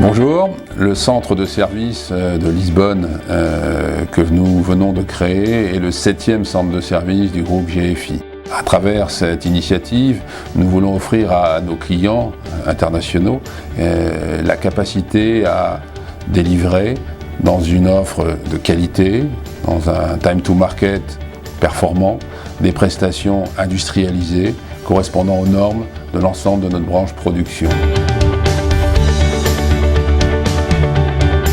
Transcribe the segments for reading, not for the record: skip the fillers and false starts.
Bonjour, le centre de service de Lisbonne que nous venons de créer est le 7e centre de service du groupe GFI. À travers cette initiative, nous voulons offrir à nos clients internationaux la capacité à délivrer dans une offre de qualité, dans un time to market performant, des prestations industrialisées correspondant aux normes de l'ensemble de notre branche production.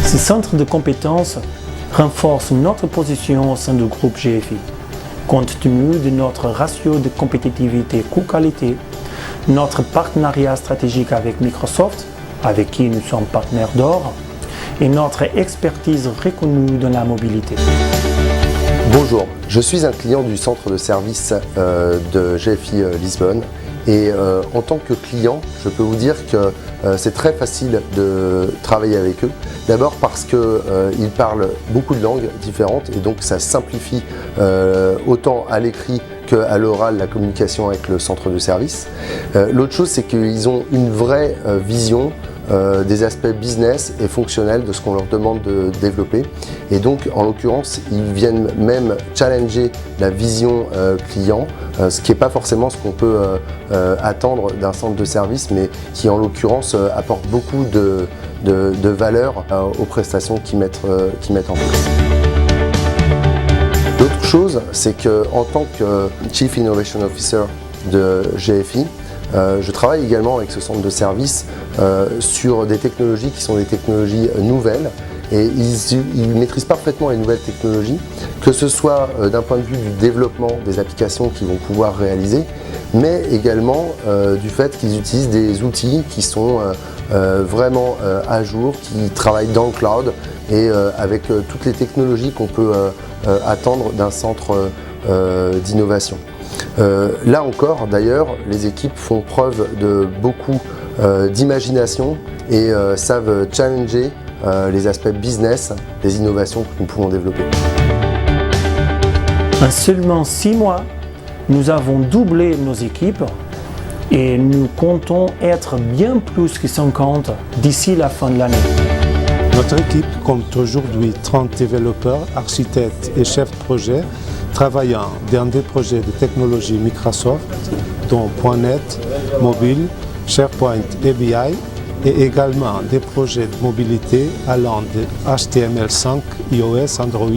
Ce centre de compétences renforce notre position au sein du groupe GFI. Compte tenu de notre ratio de compétitivité coût-qualité, notre partenariat stratégique avec Microsoft, avec qui nous sommes partenaires d'or, et notre expertise reconnue dans la mobilité. Bonjour, je suis un client du centre de service de GFI Lisbonne et en tant que client, je peux vous dire que c'est très facile de travailler avec eux. D'abord parce qu'ils parlent beaucoup de langues différentes et donc ça simplifie autant à l'écrit qu'à l'oral la communication avec le centre de service. L'autre chose, c'est qu'ils ont une vraie vision des aspects business et fonctionnels de ce qu'on leur demande de développer. Et donc, en l'occurrence, ils viennent même challenger la vision client, ce qui n'est pas forcément ce qu'on peut attendre d'un centre de service, mais qui, en l'occurrence, apporte beaucoup de valeur aux prestations qu'ils mettent en place. L'autre chose, c'est qu'en tant que Chief Innovation Officer de GFI, je travaille également avec ce centre de service sur des technologies qui sont des technologies nouvelles et ils maîtrisent parfaitement les nouvelles technologies, que ce soit d'un point de vue du développement des applications qu'ils vont pouvoir réaliser, mais également du fait qu'ils utilisent des outils qui sont vraiment à jour, qui travaillent dans le cloud et avec toutes les technologies qu'on peut attendre d'un centre d'innovation. Là encore, d'ailleurs, les équipes font preuve de beaucoup d'imagination et savent challenger les aspects business des innovations que nous pouvons développer. En seulement 6 mois, nous avons doublé nos équipes et nous comptons être bien plus que 50 d'ici la fin de l'année. Notre équipe compte aujourd'hui 30 développeurs, architectes et chefs de projet travaillant dans des projets de technologie Microsoft, dont .NET, mobile, SharePoint et BI, et également des projets de mobilité allant de HTML5, iOS, Android,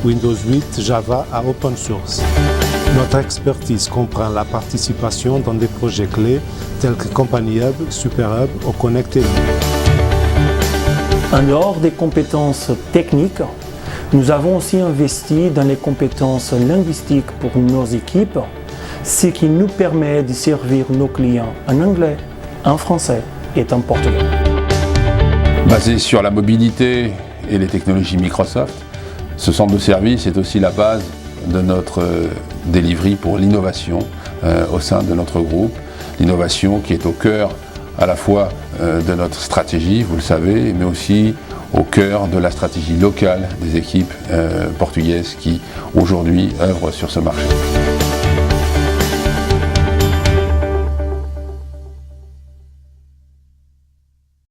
Windows 8, Java à open source. Notre expertise comprend la participation dans des projets clés tels que Company Hub, Super Hub ou Connected. En dehors des compétences techniques, nous avons aussi investi dans les compétences linguistiques pour nos équipes, ce qui nous permet de servir nos clients en anglais, en français et en portugais. Basé sur la mobilité et les technologies Microsoft, ce centre de service est aussi la base de notre delivery pour l'innovation au sein de notre groupe. L'innovation qui est au cœur à la fois de notre stratégie, vous le savez, mais aussi au cœur de la stratégie locale des équipes portugaises qui aujourd'hui œuvrent sur ce marché.